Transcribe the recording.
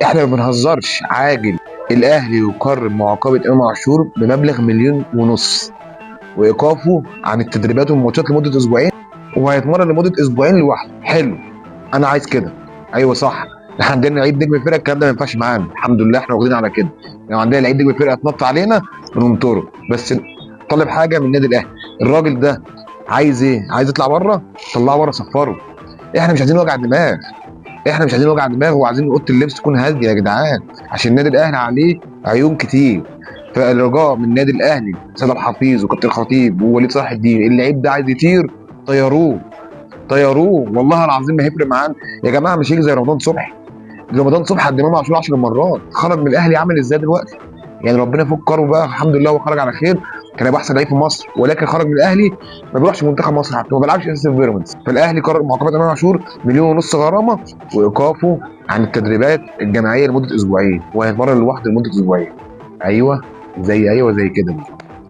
احنا ما بنهزرش. عاجل، الاهلي يقرر معاقبه امام عاشور بمبلغ 1.5 مليون، وايقافه عن التدريبات والماتشات لمده اسبوعين، وهيتمرن لمده اسبوعين لوحده. حلو، انا عايز كده. ايوه صح. احنا عندنا لعيب نجم الفرقه، الكلام ده ما ينفعش معانا، الحمد لله احنا واخدين على كده. لو عندنا لعيب نجم الفرقه اتنط علينا بننطره، بس طالب حاجه من النادي الاهلي. الراجل ده عايز ايه؟ عايز يطلع بره؟ طلعه بره، صفره. احنا مش عايزين وجع دماغ. احنا مش عايزين وجع دماغ، وعايزين اوضه اللبس تكون هاديه يا جدعان، عشان النادي الاهلي عليه عيون كتير. فالرجاء من النادي الاهلي، سيد الحفيظ وكابتن الخطيب ووليد صلاح الدين، اللعيب ده عايز يطير، طيروه. طيروه والله العظيم ما هيفرق معانا. يا جماعه مش هيجي زي رمضان صبحي. رمضان صبحي قد امام عاشور 10 مرات. خرج من الاهلي عامل ازاي دلوقتي؟ يعني ربنا يفك كربه بقى، الحمد لله هو خرج على خير. كان هيبقى احسن لعيب في مصر، ولكن خرج من الاهلي. ما بيروحش منتخب مصر، حتى ما بيلعبش اساسي في بيراميدز. فالاهلي قرر معاقبه امام عاشور 1.5 مليون غرامه، وايقافه عن التدريبات الجماعيه لمده اسبوعين، وهيتمرن لوحده لمده اسبوعين. ايوه، زي كده.